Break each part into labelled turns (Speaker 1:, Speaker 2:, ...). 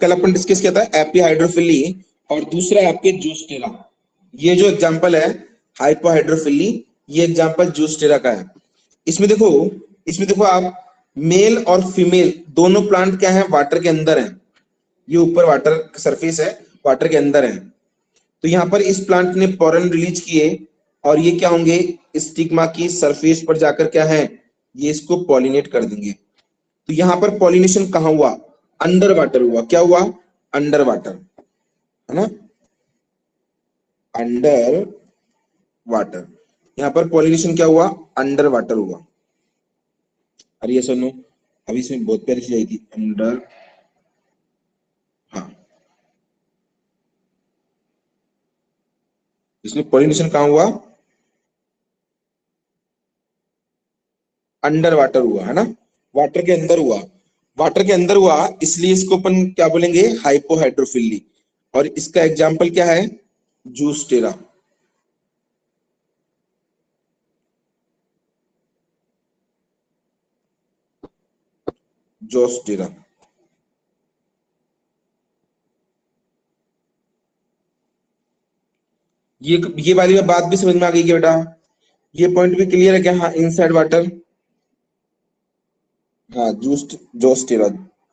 Speaker 1: कल अपन डिस्कस किया था एपिहाइड्रोफिली, और दूसरा है आपके जूस्टेरा। ये जो एग्जांपल है हाइपोहाइड्रोफिली, ये एग्जांपल जूस्टेरा का है। इसमें देखो आप, मेल और फीमेल दोनों प्लांट क्या है, वाटर के अंदर है। ये ऊपर वाटर सरफेस है, वाटर के अंदर है। तो यहाँ पर इस प्लांट ने पोलन रिलीज किए, और ये क्या होंगे, स्टिग्मा की सरफेस पर जाकर क्या है, ये इसको पॉलिनेट कर देंगे। तो यहाँ पर पॉलिनेशन कहाँ हुआ, अंडर वाटर हुआ। क्या हुआ, अंडर वाटर, है ना, अंडर वाटर। यहाँ पर पॉलिनेशन क्या हुआ, अंडर वाटर हुआ। अरे ये सुनो, अभी इसमें बहुत प्यारी चीज आई थी, अंडर, हाँ, इसमें पॉलिनेशन कहाँ हुआ, अंडर वाटर हुआ, है ना, वाटर के अंदर हुआ। वाटर के अंदर हुआ, इसलिए इसको अपन क्या बोलेंगे, हाइपोहाइड्रोफिली। और इसका एग्जाम्पल क्या है, जूस्टेरा। जोस्टेरा। ये वाली बात भी समझ में आ गई क्या बेटा, ये पॉइंट भी क्लियर है क्या, हाँ, इनसाइड वाटर, हाँ, जूस्ट, जोस्टेरा,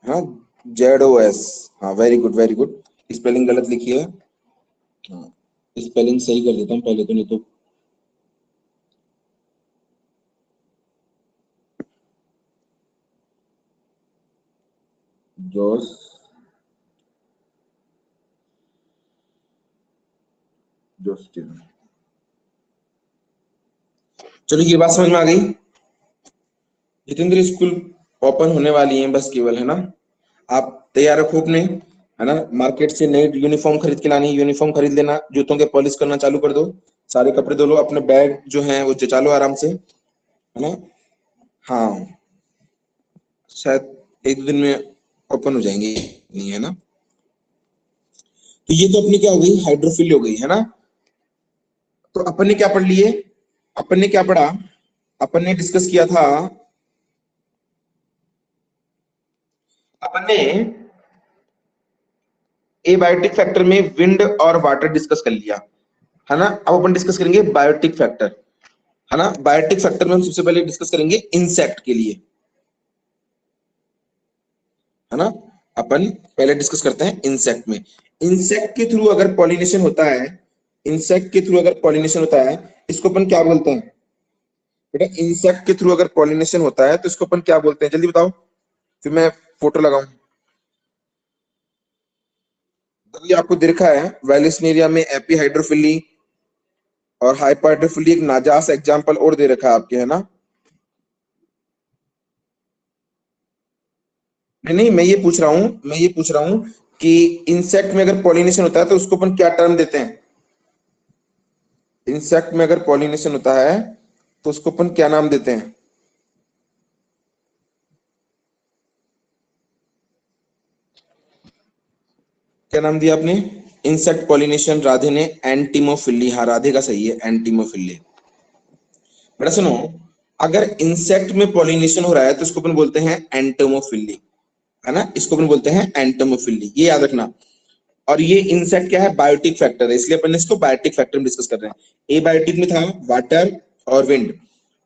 Speaker 1: हाँ, JOS, हाँ, very good very good. Spelling गलत लिखी है, हाँ, स्पेलिंग सही कर देता हूँ पहले तो, नहीं तो जोस, जोस्टेरा। चलो ये बात समझ में आ गई। जितेंद्र, स्कूल ओपन होने वाली है बस केवल, है ना, आप तैयार रखो अपने, है ना, मार्केट से नई यूनिफॉर्म खरीद के लानी, यूनिफॉर्म खरीद लेना, जूतों के पॉलिश करना चालू कर दो, सारे कपड़े धो लो, अपने बैग जो है वो जचा लो आराम से, है ना। हाँ, शायद एक दो दिन में ओपन हो जाएंगे, नहीं है ना। तो ये तो अपनी क्या हो गई, हाइड्रोफिल हो गई, है ना। तो अपन ने क्या पढ़ लिए, अपन ने क्या पढ़ा, अपन ने डिस्कस किया था, अपन ने एबायोटिक फैक्टर में विंड और वाटर डिस्कस कर लिया, है ना। अब अपन डिस्कस करेंगे बायोटिक फैक्टर, है ना। बायोटिक फैक्टर में हम सबसे पहले डिस्कस करेंगे इंसेक्ट के लिए, है ना। अपन पहले डिस्कस करते हैं इंसेक्ट में। इंसेक्ट के थ्रू अगर पॉलिनेशन होता है, इंसेक्ट के थ्रू अगर पॉलिनेशन होता है, इसको अपन क्या बोलते हैं बेटा, इंसेक्ट के थ्रू अगर पॉलिनेशन होता है तो इसको अपन क्या बोलते हैं, जल्दी बताओ, फिर मैं फोटो लगाऊं। अभी आपको दे रखा है वेलिस्नेरिया में एपीहाइड्रोफिली और हाइपरहाइड्रोफिली, एक नाजास एग्जांपल और दे रखा है आपके, है ना। नहीं नहीं, मैं ये पूछ रहा हूँ कि इंसेक्ट में अगर पॉलिनेशन होता है तो उसको अपन क्या टर्म देते हैं, इंसेक्ट में अगर पॉलिनेशन होता है तो उसको अपन क्या नाम देते हैं, क्या नाम दिया आपने, इंसेक्ट पॉलिनेशन, राधे ने एंटीमोफिली, हाँ राधे का सही है, एंटीमोफिली। बेटा सुनो, अगर इंसेक्ट में पॉलिनेशन हो रहा है तो इसको अपन बोलते हैं एंटोमोफिली, है ना, इसको अपन बोलते हैं एंटोमोफिली, ये याद रखना। और ये इंसेक्ट क्या है, बायोटिक फैक्टर है, इसलिए अपन इसको बायोटिक फैक्टर में डिस्कस कर रहे हैं। ए बायोटिक में था वाटर और विंड,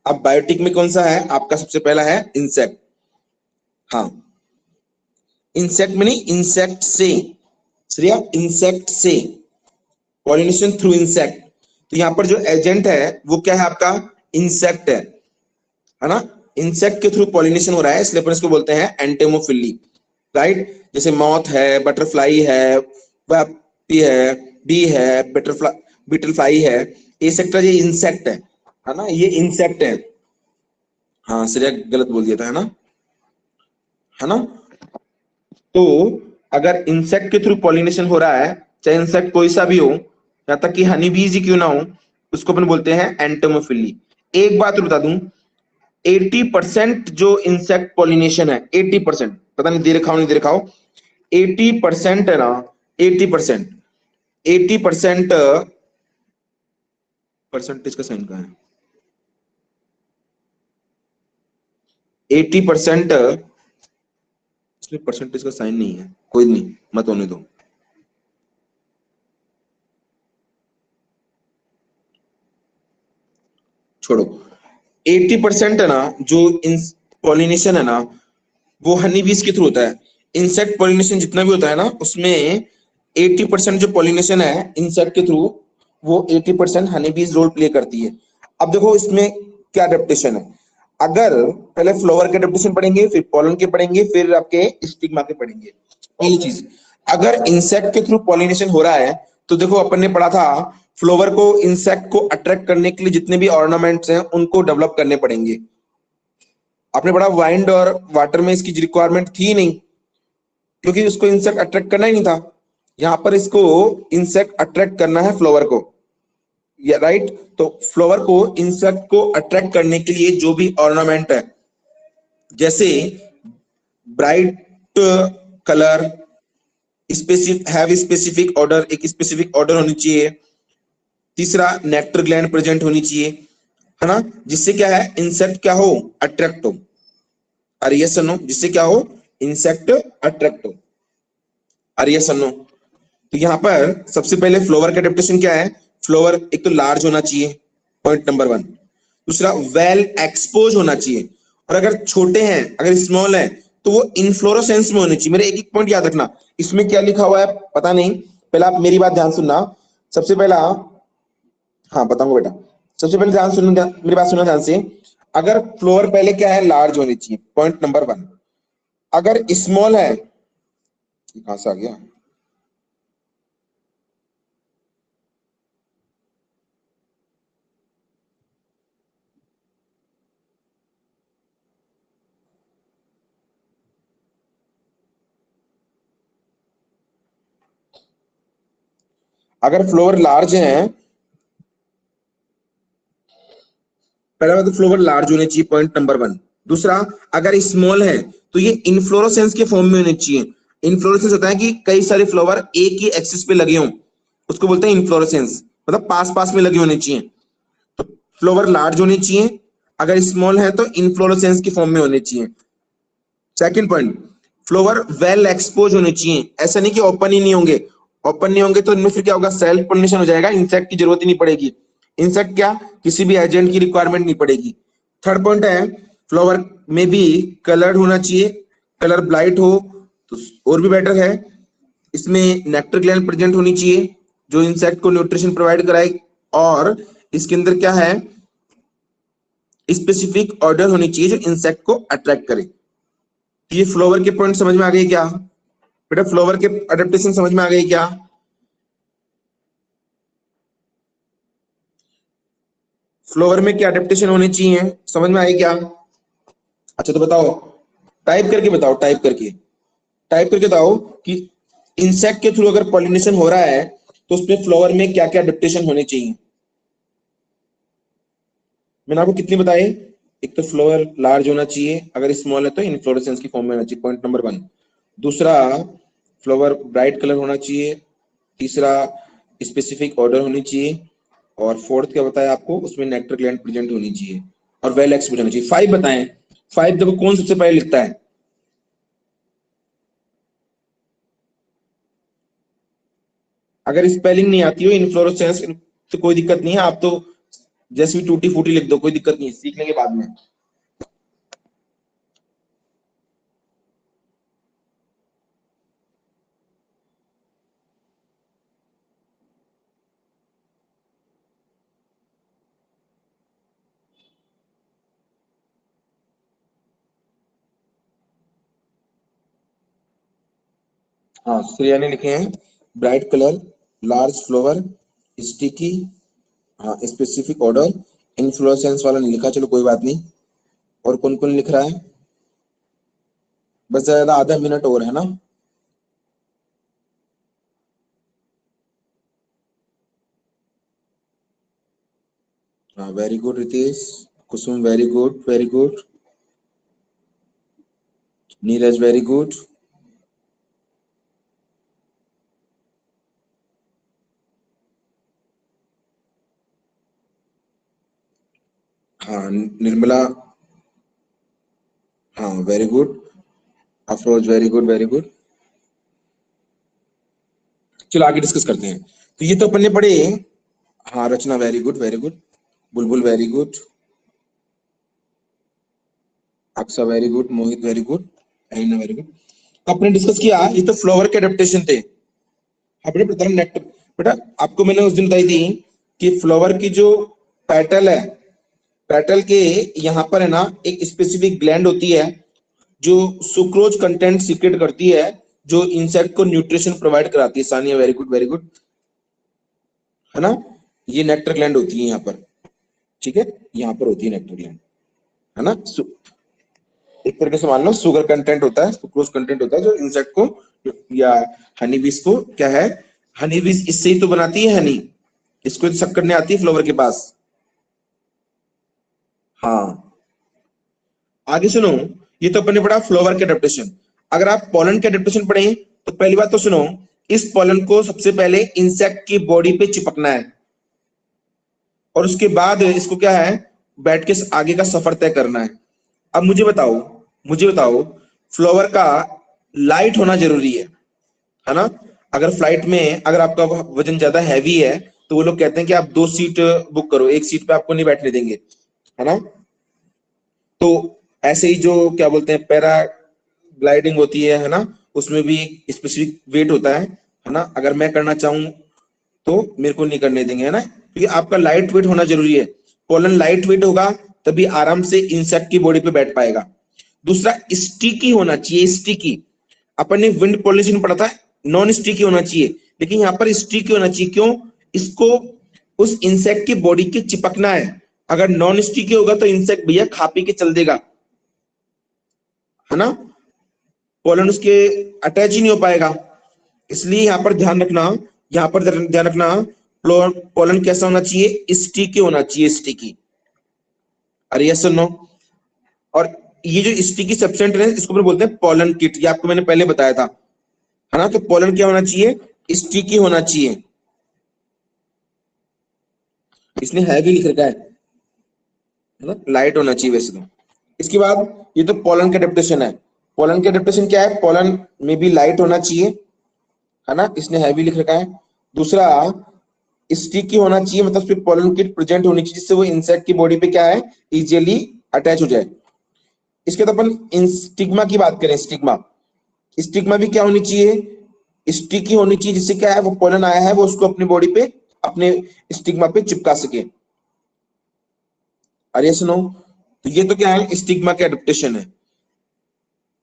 Speaker 1: अब बायोटिक में कौन सा है आपका, सबसे पहला है इंसेक्ट। हाँ, इंसेक्ट में नहीं, इंसेक्ट से, श्रेया, इंसेक्ट से, पॉलिनेशन थ्रू इंसेक्ट। तो यहाँ पर जो एजेंट है वो क्या है आपका, इंसेक्ट है ना। इंसेक्ट के थ्रू पॉलिनेशन हो रहा है, इसलिए अपन इसको बोलते हैं एंटेमोफिली, राइट। जैसे मॉथ है, बटरफ्लाई है, पी है, बी है, बटरफ्लाई, बीटलफ्लाई है, ये सेक्टर, ये इंसेक्ट है ना, ये इंसेक्ट है। हाँ, श्रेया गलत बोल दिया था, है ना। तो अगर इंसेक्ट के थ्रू पॉलिनेशन हो रहा है, चाहे इंसेक्ट कोई सा भी हो, यहाँ तक कि हनी बीज ही क्यों ना हो, उसको अपन बोलते हैं एंटोमोफिली। एक बात और बता दूं, 80% जो इंसेक्ट पॉलिनेशन है, 80%, पता नहीं दे रखा हो नहीं दे रखा हो, 80% है ना, 80%, 80% परसेंटेज का साइन कहाँ है, 80% इसमें परसेंटेज का साइन नहीं है, कोई नहीं, मत होने दो। छोड़ो। 80% है ना जो इन पॉलिनेशन है ना, वो हनी बीज के थ्रू होता है। इंसेक्ट पॉलिनेशन जितना भी होता है ना, उसमें 80% जो पॉलिनेशन है इंसेक्ट के थ्रू, वो 80% हनी बीज रोल प्ले करती है। अब देखो इसमें क्या अडेप्टेशन है। अगर पहले फ्लावर के अडेप्टेशन पढ़ेंगे, फिर पॉलन के पढ़ेंगे, फिर आपके स्टिग्मा के पढ़ेंगे। पहली चीज, अगर इंसेक्ट के थ्रू पॉलिनेशन हो रहा है, तो देखो अपन ने पढ़ा था फ्लावर को इंसेक्ट को अट्रैक्ट करने के लिए जितने भी ऑर्नामेंट्स हैं उनको डेवलप करने पड़ेंगे। आपने पढ़ा वाइंड और वाटर में इसकी रिक्वायरमेंट थी नहीं, क्योंकि उसको इंसेक्ट अट्रैक्ट करना ही नहीं था। यहाँ पर इसको इंसेक्ट अट्रैक्ट करना है फ्लावर को, या राइट। तो फ्लावर को इंसेक्ट को अट्रैक्ट करने के लिए जो भी ऑर्नामेंट है, जैसे bright colour, specific have specific order, एक स्पेसिफिक ऑर्डर होनी चाहिए। तीसरा, नेक्टर ग्लैंड प्रेजेंट होनी चाहिए, है ना, जिससे क्या है इंसेक्ट क्या हो, अट्रैक्ट हो। अरे यस और नो, जिससे क्या हो, इंसेक्ट अट्रैक्ट हो। अरे यस और नो। तो यहाँ पर सबसे पहले फ्लावर का एडेप्टेशन क्या है, फ्लावर एक तो लार्ज होना चाहिए, पॉइंट नंबर 1। दूसरा, वेल एक्सपोज होना चाहिए, और अगर छोटे हैं, अगर स्मॉल है, तो वो इनफ्लोरोसेंस में होने चाहिए। मेरे एक एक पॉइंट याद रखना, इसमें क्या लिखा हुआ है पता नहीं, पहले आप मेरी बात ध्यान सुनना। सबसे पहला, हाँ बताऊंगा बेटा, सबसे पहले ध्यान सुनना, मेरी बात सुनना ध्यान से। अगर फ्लोर पहले क्या है, लार्ज होनी चाहिए, पॉइंट नंबर 1। अगर स्मॉल है, कहां से आ गया, अगर फ्लोर लार्ज है, पहला मतलब फ्लोवर लार्ज होने चाहिए, पॉइंट नंबर 1। दूसरा, अगर स्मॉल है तो ये इनफ्लोरोसेंस के फॉर्म में होने चाहिए। इनफ्लोरोसेंस होता है कि कई सारे फ्लावर एक ही एक्सिस पे लगे हों, उसको बोलते हैं इनफ्लोरोसेंस, मतलब पास पास में लगे होने चाहिए। तो फ्लावर लार्ज होने चाहिए, अगर स्मॉल है तो इनफ्लोरोसेंस के फॉर्म में होने चाहिए। Second point, flower well expose होने चाहिए, ऐसा नहीं कि ओपन ही नहीं होंगे। ओपन नहीं होंगे तो इनमें फिर क्या होगा, सेल्फ पोलिनेशन हो जाएगा, इंसेक्ट की जरूरत ही नहीं पड़ेगी। इंसेक्ट क्या, किसी भी एजेंट की रिक्वायरमेंट नहीं पड़ेगी। थर्ड पॉइंट है, फ्लावर में भी कलर्ड होना चाहिए, कलर ब्लाइट हो तो और भी बेटर है। इसमें नेक्टर ग्लैंड प्रेजेंट होनी चाहिए जो इंसेक्ट को न्यूट्रिशन प्रोवाइड कराए, और इसके अंदर क्या है, स्पेसिफिक ऑर्डर होनी चाहिए जो इंसेक्ट को अट्रैक्ट करे। ये फ्लावर के पॉइंट समझ में आ गए क्या बेटा, फ्लावर के अडेप्टेशन समझ में आ गई क्या? फ्लावर में क्या अडेप्टेशन होने चाहिए, समझ में आई क्या? अच्छा तो बताओ, टाइप करके बताओ, टाइप करके बताओ कि इंसेक्ट के थ्रू अगर पॉलिनेशन हो रहा है तो उसमें फ्लावर में क्या क्या अडेप्टेशन होने चाहिए। मैंने आपको कितनी बताई, एक तो फ्लावर लार्ज होना चाहिए, अगर स्मॉल है तो इनफ्लोरेसेंस की फॉर्म में होना चाहिए, पॉइंट नंबर 1। दूसरा, फ्लावर ब्राइट कलर होना चाहिए। तीसरा, स्पेसिफिक ऑर्डर होनी चाहिए। और फोर्थ क्या बताया आपको, उसमें नेक्टर ग्लैंड प्रेजेंट होनी चाहिए और वेल एक्सपोज होनी चाहिए। 5 बताएं, 5 देखो कौन सबसे पहले लिखता है। अगर स्पेलिंग नहीं आती हो इनफ्लोरेसेंस तो कोई दिक्कत नहीं है, आप तो जैसे भी टूटी फूटी लिख दो, कोई दिक्कत नहीं है, सीख लेंगे बाद में। हाँ श्रेया ने लिखे हैं, bright colour, large flower, sticky, हाँ स्पेसिफिक ऑर्डर, इन्फ्लोरेसेंस वाला नहीं लिखा, चलो कोई बात नहीं। और कौन कौन लिख रहा है, बस ज्यादा आधा मिनट और है ना। हाँ very good Ritesh, Kusum very good, very good, Neeraj very good. हाँ निर्मला, हाँ very good. Afroz, very good very good. चलो आगे डिस्कस करते हैं। तो ये तो अपन ने पढ़े। हाँ Rachna, very good very good. Bulbul, very good. Aqsa, very good. Mohit, very good. Ahina, very good. आपने डिस्कस किया, ये तो फ्लावर के एडेप्टेशन थे। आपने प्रथम नेक्टर, बेटा आपको मैंने उस दिन बताई थी कि फ्लावर की जो पेटल है, पेटल के यहाँ पर है ना एक स्पेसिफिक ग्लैंड होती है जो सुक्रोज कंटेंट सीक्रेट करती है, जो इंसेक्ट को न्यूट्रिशन प्रोवाइड कराती है। Sania, very good very good, है ना। ये नेक्टर ग्लैंड होती है यहाँ पर, ठीक है, यहाँ पर होती है नेक्टर ग्लैंड, है ना। एक तरीके से मान लो शुगर कंटेंट होता है, सुक्रोज कंटेंट होता है जो इंसेक्ट को या हनी बीज को क्या है, हनी बीज इससे ही तो बनाती है हनी, इसको तो शक्कर नहीं आती है फ्लावर के पास। हाँ आगे सुनो, ये तो अपन ने पढ़ा फ्लावर के एडेप्टेशन। अगर आप पोलन के एडेप्टेशन पढ़े तो पहली बात तो सुनो, इस पोलन को सबसे पहले इंसेक्ट की बॉडी पे चिपकना है और उसके बाद इसको क्या है, बैठ के आगे का सफर तय करना है। अब मुझे बताओ फ्लावर का लाइट होना जरूरी है ना। अगर फ्लाइट में अगर आपका वजन ज्यादा हैवी है तो वो लोग कहते हैं कि आप 2 सीट बुक करो, एक सीट पे आपको नहीं बैठने देंगे, है ना। तो ऐसे ही जो क्या बोलते हैं पैरा ग्लाइडिंग होती है ना, उसमें भी स्पेसिफिक वेट होता है ना। अगर मैं करना चाहूं तो मेरे को नहीं करने देंगे, है ना, क्योंकि आपका लाइट वेट होना जरूरी है। पोलन लाइट वेट होगा तभी आराम से इंसेक्ट की बॉडी पे बैठ पाएगा। दूसरा स्टिकी होना चाहिए, स्टिकी। अपन ने विंड पॉलिनेशन पढ़ा था, नॉन स्टिकी होना चाहिए, लेकिन यहाँ पर स्टिकी होना चाहिए। क्यों? इसको उस इंसेक्ट की बॉडी के चिपकना है। अगर नॉन स्टिकी होगा तो इंसेक्ट भैया खा पी के चल देगा, है ना, पोलन उसके अटैच ही नहीं हो पाएगा। इसलिए यहाँ पर ध्यान रखना, यहाँ पर ध्यान रखना, पोलन कैसा होना चाहिए, स्टिकी होना चाहिए, स्टिकी। अरे यस और नो। और ये जो स्टिकी सब्सटेंस है इसको अपन बोलते हैं पोलन किट, ये आपको मैंने पहले बताया था, है ना। तो पोलन क्या होना चाहिए, स्टिकी होना चाहिए। इसने हैवी लिख रखा है ना, लाइट होना चाहिए वैसे तो। इसके बाद ये तो पोलन का एडेप्टेशन है। पोलन का एडेप्टेशन क्या है, पोलन में भी लाइट होना चाहिए, है ना, इसने हैवी लिख रखा है। दूसरा स्टिकी होना चाहिए, मतलब उसपे पोलन किट प्रेजेंट होनी चाहिए जिससे वो इंसेक्ट की बॉडी पे क्या है, इजीली अटैच हो जाए। इसके बाद अपन स्टिग्मा की बात करें, स्टिग्मा, स्टिग्मा भी क्या होनी चाहिए, स्टिकी होनी चाहिए, जिससे क्या है वो पोलन आया है वो उसको अपनी बॉडी पे अपने स्टिग्मा पे चिपका सके। अरे सुनो, तो ये तो क्या है, स्टिग्मा का एडेप्टेशन है।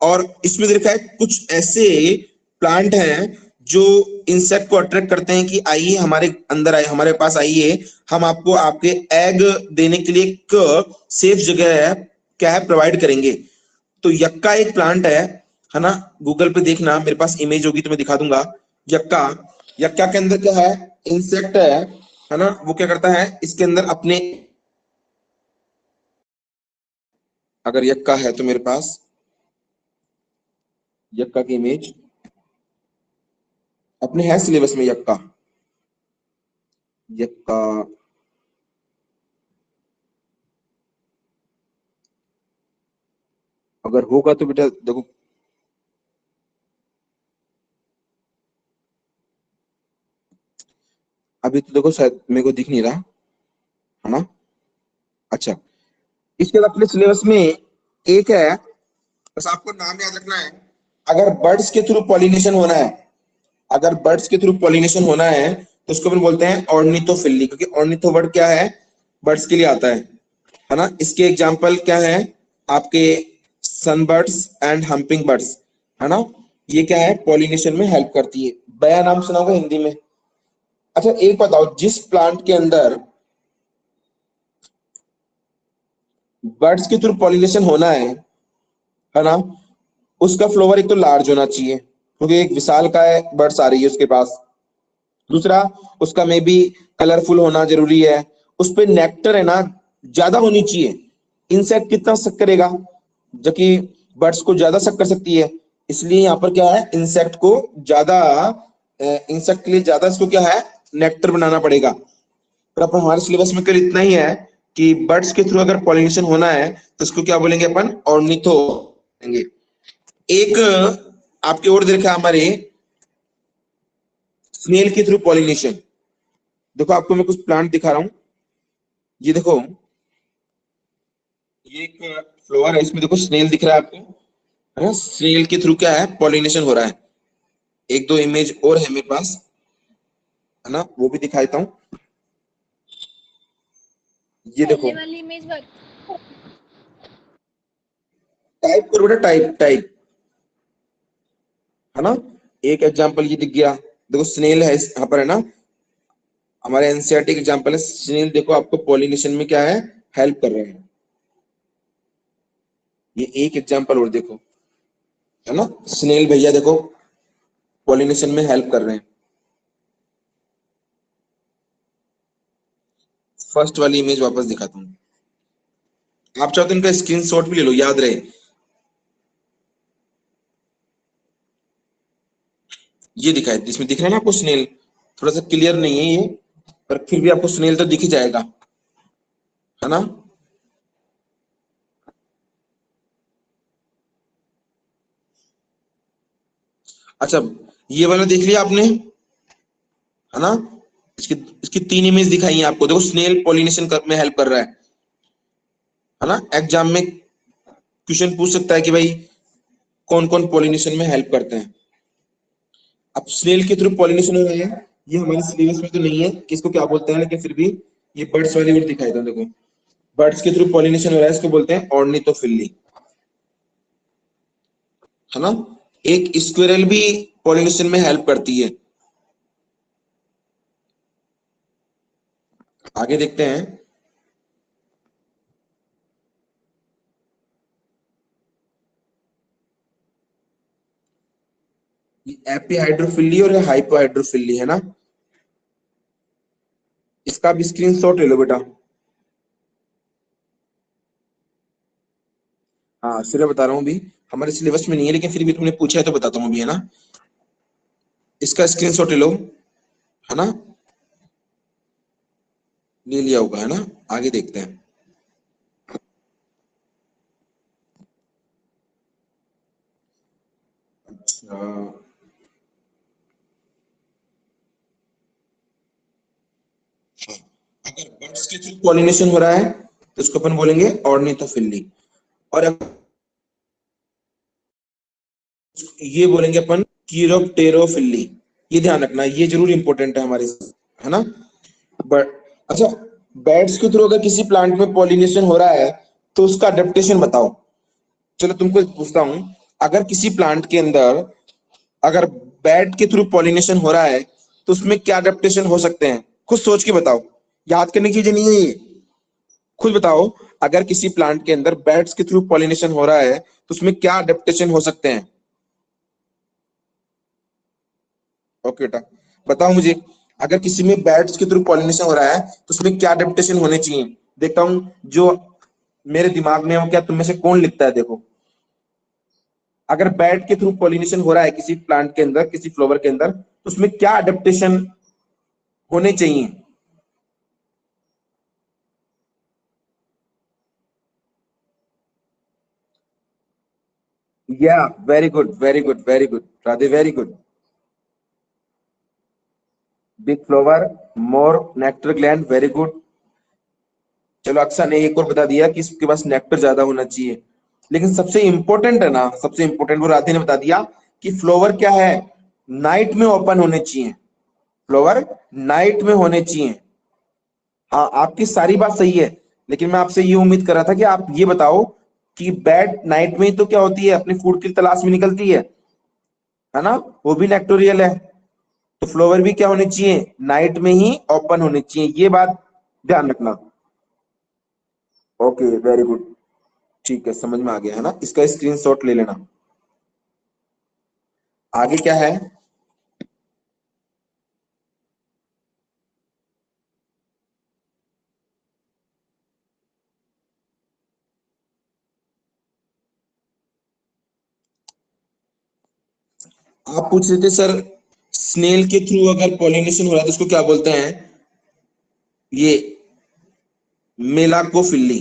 Speaker 1: और इसमें देखा है कुछ ऐसे प्लांट हैं जो इंसेक्ट को अट्रैक्ट करते हैं कि आइए हमारे अंदर आइए, हमारे पास आइए, हम आपको आपके एग देने के लिए एक सेफ जगह है क्या है प्रोवाइड करेंगे। तो यक्का एक प्लांट है ना, गूगल पे देखना, मेरे पास इमेज होगी तो मैं दिखा दूंगा। यक्का, यक्का के अंदर क्या है, इंसेक्ट है ना, वो क्या करता है इसके अंदर अपने, अगर यक्का है तो मेरे पास यक्का की इमेज अपने है सिलेबस में, यक्का, यक्का, अगर होगा तो बेटा देखो, अभी तो देखो शायद मेरे को दिख नहीं रहा, है ना। अच्छा, इसके बाद अपने सिलेबस में एक है, बस आपको नाम याद रखना है। अगर बर्ड्स के थ्रू पॉलिनेशन होना है, अगर बर्ड्स के थ्रू पॉलिनेशन होना है तो उसको अपन बोलते हैं ऑर्निथोफिली, क्योंकि ऑर्निथो वर्ड क्या है, बर्ड्स के लिए आता है ना। इसके एग्जांपल क्या है आपके, सनबर्ड्स एंड हम्पिंग बर्ड्स, है ना। ये क्या है, पॉलिनेशन में हेल्प करती है। बया नाम सुना होगा हिंदी में। अच्छा एक बताओ, जिस प्लांट के अंदर बर्ड्स के थ्रू पॉलिनेशन होना है ना, उसका फ्लोवर एक तो लार्ज होना चाहिए क्योंकि एक विशाल का है बर्ड्स आ रही है उसके पास। दूसरा उसका में भी कलरफुल होना जरूरी है। उस पे नेक्टर है ना ज्यादा होनी चाहिए। इंसेक्ट कितना शक करेगा, जबकि बर्ड्स को ज्यादा शक कर सकती है। इसलिए यहाँ पर क्या है, इंसेक्ट को ज्यादा, इंसेक्ट के लिए ज्यादा इसको क्या है, नेक्टर बनाना पड़ेगा। पर अपन हमारे सिलेबस में केवल इतना ही है कि बर्ड्स के थ्रू अगर पॉलिनेशन होना है तो इसको क्या बोलेंगे अपन, ऑर्निथो बोलेंगे। एक आपके और देखा हमारे स्नेल के थ्रू पॉलिनेशन। देखो आपको मैं कुछ प्लांट दिखा रहा हूं, ये देखो, ये एक फ्लावर है, इसमें देखो स्नेल दिख रहा है आपको, है ना। स्नेल के थ्रू क्या है, पॉलिनेशन हो रहा है। एक दो इमेज और है मेरे पास, है ना, वो भी दिखा देता हूँ। ये देखो,
Speaker 2: वाली इमेज
Speaker 1: टाइप करो बेटा, टाइप टाइप, है ना। एक एग्जांपल ये दिख गया, देखो स्नेल है यहाँ पर, है ना। हमारे एनसीईआरटी का एग्जांपल है स्नेल, देखो आपको पॉलिनेशन में क्या है, हेल्प कर रहे हैं। ये एक एग्जांपल और देखो, है ना, स्नेल भैया देखो पॉलिनेशन में हेल्प कर रहे हैं। फर्स्ट वाली इमेज वापस दिखाता हूँ, आप चाहो तो इनका स्क्रीनशॉट भी ले लो, याद रहे। ये दिखाए, इसमें दिख रहा है ना आपको स्नेल, थोड़ा सा क्लियर नहीं है ये, पर फिर भी आपको स्नेल तो दिख ही जाएगा, है ना। अच्छा, ये वाला देख लिया आपने, है ना। इसकी इसकी तीन इमेज दिखाई है आपको, देखो स्नेल पॉलिनेशन में हेल्प कर रहा है ना। एग्जाम में क्वेश्चन पूछ सकता है कि भाई कौन कौन पॉलिनेशन में हेल्प करते हैं। अब स्नेल के थ्रू पॉलिनेशन हो रहा है, ये हमारे सिलेबस में तो नहीं है कि इसको क्या बोलते हैं, लेकिन फिर भी ये बर्ड्स वाली और दिखाई था, देखो बर्ड्स के थ्रू पॉलिनेशन हो रहा है, इसको बोलते हैं ऑर्निथोफिली, है ना। एक स्क्विरल भी पॉलिनेशन में हेल्प करती है। आगे देखते हैं, एपीहाइड्रोफिली और हाइपोहाइड्रोफिली, है ना। इसका भी स्क्रीनशॉट ले लो बेटा। हाँ सिर्फ बता रहा हूँ, अभी हमारे सिलेबस में नहीं है, लेकिन फिर भी तुमने पूछा है तो बताता हूँ अभी, है ना। इसका स्क्रीनशॉट ले लो, है ना, ले लिया होगा, है ना। आगे देखते हैं। अच्छा, अगर बर्ड्स के थ्रू पॉलिनेशन हो रहा है तो इसको अपन बोलेंगे ऑर्निथोफिली, और ये बोलेंगे अपन कीरोप्टेरोफिली। ये ध्यान रखना, ये जरूर इंपॉर्टेंट है हमारे, है ना। बट अच्छा, बैट्स के थ्रू अगर किसी प्लांट में पॉलिनेशन हो रहा है तो उसका अडेप्टेशन बताओ। चलो तुमको पूछता हूं, अगर किसी प्लांट के अंदर अगर बैट के थ्रू पॉलिनेशन हो रहा है तो उसमें क्या अडेप्टेशन हो सकते हैं, खुद सोच के बताओ, याद करने की चीजें नहीं है ये, खुद बताओ। अगर किसी प्लांट के अंदर बैट्स के थ्रू पॉलिनेशन हो रहा है तो उसमें क्या अडेप्टेशन हो सकते हैं। ओके बेटा, बताओ मुझे, अगर किसी में बैट्स के थ्रू पॉलिनेशन हो रहा है तो उसमें क्या अडेप्टेशन होने चाहिए। देखता हूं जो मेरे दिमाग में है वो क्या तुम में से कौन लिखता है, देखो। अगर बैट के थ्रू पॉलिनेशन हो रहा है किसी प्लांट के अंदर, किसी फ्लावर के अंदर, तो उसमें क्या अडेप्टेशन होने चाहिए। या very good, very good, very good Radhe, very good. Big flower, more nectar gland, very good. चलो अक्सा ने एक और बता दिया कि इसके पास नेक्टर ज्यादा होना चाहिए, लेकिन सबसे इंपॉर्टेंट है ना, सबसे इंपॉर्टेंट वो राधे ने बता दिया कि फ्लावर क्या है, नाइट में ओपन होने चाहिए, फ्लावर नाइट में होने चाहिए। हाँ आपकी सारी बात सही है, लेकिन मैं आपसे ये उम्मीद कर रहा था कि आप ये बताओ कि बैट नाइट में ही तो क्या होती है, अपनी फूड की तलाश में निकलती है ना, वो भी नेक्टोरियल है। तो फ्लावर भी क्या होने चाहिए, नाइट में ही ओपन होने चाहिए, ये बात ध्यान रखना। ओके वेरी गुड, ठीक है, समझ में आ गया, है ना। इसका स्क्रीनशॉट ले लेना। आगे क्या है, आप पूछ रहे थे सर स्नेल के थ्रू अगर पॉलिनेशन हो रहा है तो उसको क्या बोलते हैं, ये मेलाकोफिली,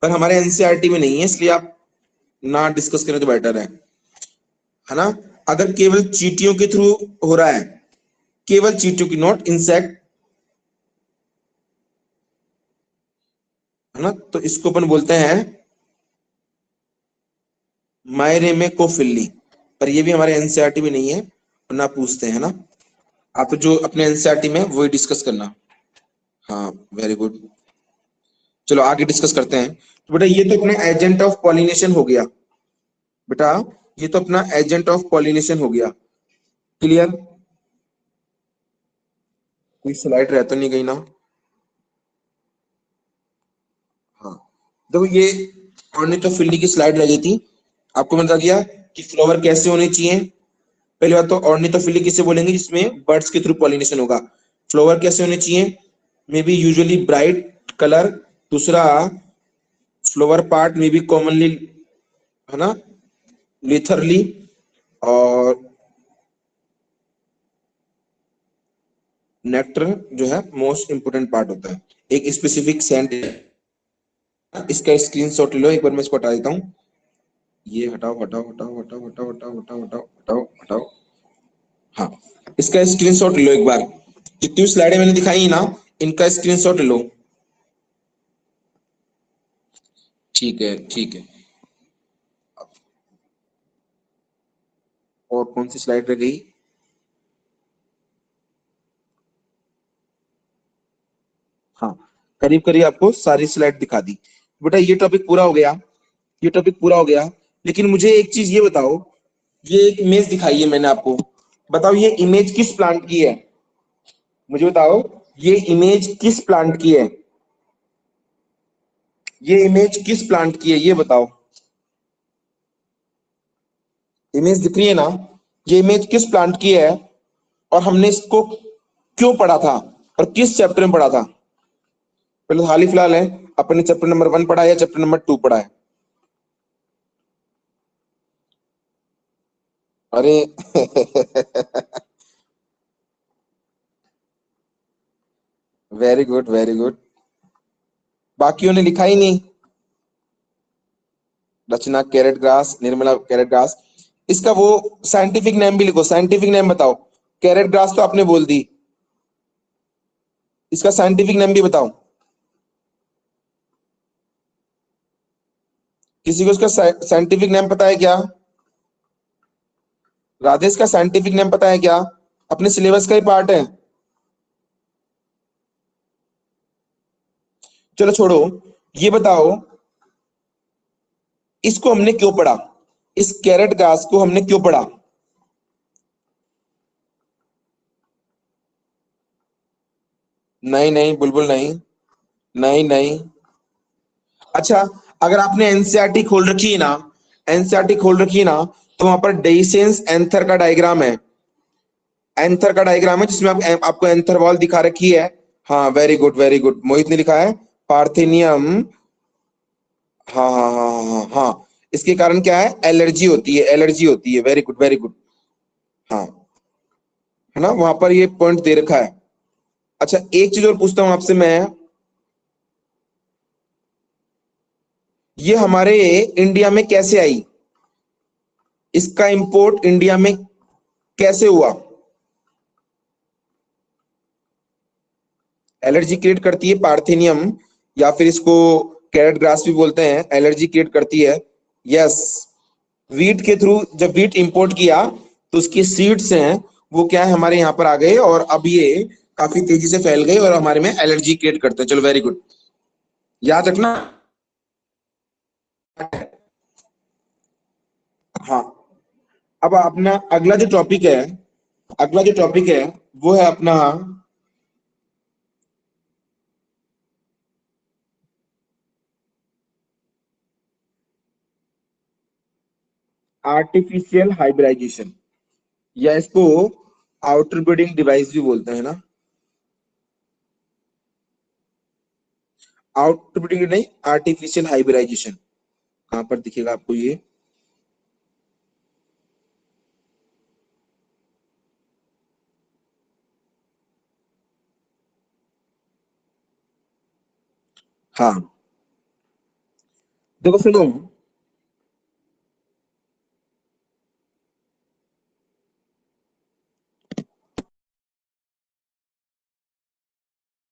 Speaker 1: पर हमारे एनसीईआरटी में नहीं है, इसलिए आप ना डिस्कस करें तो बेटर है ना। अगर केवल चींटियों के थ्रू हो रहा है, केवल चींटियों की, नॉट इंसेक्ट, है ना, तो इसको अपन बोलते हैं मायरेमेकोफिली। पर ये भी हमारे एनसीईआरटी में नहीं है, ना पूछते हैं ना। आप तो जो अपने एनसीईआरटी में वही डिस्कस करना। हाँ, वेरी गुड। चलो आगे डिस्कस करते हैं। तो बेटा ये तो अपने एजेंट ऑफ पॉलिनेशन हो गया। बेटा ये तो अपना एजेंट ऑफ पॉलिनेशन हो गया। क्लियर? कोई स्लाइड रह तो नहीं गई ना? हाँ, देखो ये ऑर्निथोफिली की स्लाइड लगी थी। आपको बता दिया कि फ्लावर कैसे होने चाहिए। पहली बात तो ऑर्निथोफिली किसे बोलेंगे, जिसमें बर्ड्स के थ्रू पॉलिनेशन होगा। फ्लावर कैसे होने चाहिए, may be usually bright colour. दूसरा, फ्लावर पार्ट में बी कॉमनली, है ना, लिथरली। और नेक्टर जो है मोस्ट इंपोर्टेंट पार्ट होता है। एक स्पेसिफिक सेंट, इसका स्क्रीनशॉट लो, एक बार मैं इसको हटा देता हूँ। ये हटाओ हटाओ हटाओ हटाओ हटाओ हटाओ हटाओ हटाओ हटाओ हटाओ। हाँ, इसका स्क्रीनशॉट लो एक बार। जितनी स्लाइडें मैंने दिखाई ना, इनका स्क्रीनशॉट लो। ठीक है, ठीक है। और कौन सी स्लाइड रह गई? हाँ, करीब करीब आपको सारी स्लाइड दिखा दी। बेटा ये टॉपिक पूरा हो गया, ये टॉपिक पूरा हो गया। लेकिन मुझे एक चीज ये बताओ, ये एक इमेज दिखाई है मैंने आपको, बताओ ये इमेज किस प्लांट की है? मुझे बताओ, ये इमेज किस प्लांट की है? ये इमेज किस प्लांट की है, ये बताओ। इमेज दिख रही है ना? ये इमेज किस प्लांट की है, और हमने इसको क्यों पढ़ा था, और किस चैप्टर में पढ़ा था? पहले तो हाल ही फिलहाल है, अपने चैप्टर नंबर 1 पढ़ा है या चैप्टर नंबर 2 पढ़ा है? अरे वेरी गुड, वेरी गुड। बाकियों ने लिखा ही नहीं। Rachna carrot grass, Nirmala carrot grass. इसका वो साइंटिफिक नेम भी लिखो, साइंटिफिक नेम बताओ। कैरेट ग्रास तो आपने बोल दी, इसका साइंटिफिक नेम भी बताओ। किसी को इसका साइंटिफिक नेम पता है क्या? राधेश का साइंटिफिक नेम पता है क्या? अपने सिलेबस का ही पार्ट है। चलो छोड़ो, ये बताओ इसको हमने क्यों पढ़ा, इस कैरेट घास को हमने क्यों पढ़ा? नहीं नहीं बुलबुल नहीं, नहीं नहीं। अच्छा, अगर आपने एनसीईआरटी खोल रखी है ना, एनसीईआरटी खोल रखी है ना, तो वहां पर डेइसेंस एंथर का डायग्राम है। एंथर का डायग्राम है जिसमें आपको एंथर वॉल दिखा रखी है। हाँ, वेरी गुड, वेरी गुड, मोहित ने लिखा है पार्थेनियम। हाँ हाँ हाँ हाँ हाँ हाँ। इसके कारण क्या है, एलर्जी होती है, एलर्जी होती है। Very good, very good. हाँ, है ना, वहां पर ये पॉइंट दे रखा है। अच्छा, एक चीज और पूछता हूं आपसे मैं, ये हमारे इंडिया में कैसे आई, इसका इंपोर्ट इंडिया में कैसे हुआ? एलर्जी क्रिएट करती है पार्थेनियम, या फिर इसको कैरेट ग्रास भी बोलते हैं, एलर्जी क्रिएट करती है। यस, वीट के थ्रू जब वीट इंपोर्ट किया, तो उसके सीड्स हैं, वो क्या है, हमारे यहाँ पर आ गए, और अब ये काफी तेजी से फैल गए और हमारे में एलर्जी क्रिएट करते हैं। चलो वेरी गुड, याद रखना। हाँ, अब अपना अगला जो टॉपिक है, अगला जो टॉपिक है वो है अपना आर्टिफिशियल हाइब्रिडाइजेशन, या इसको आउटर ब्रीडिंग डिवाइस भी बोलते हैं ना। आउटर ब्रीडिंग नहीं, आर्टिफिशियल हाइब्रिडाइजेशन। कहाँ पर दिखेगा आपको ये? हाँ, देखो सुनो,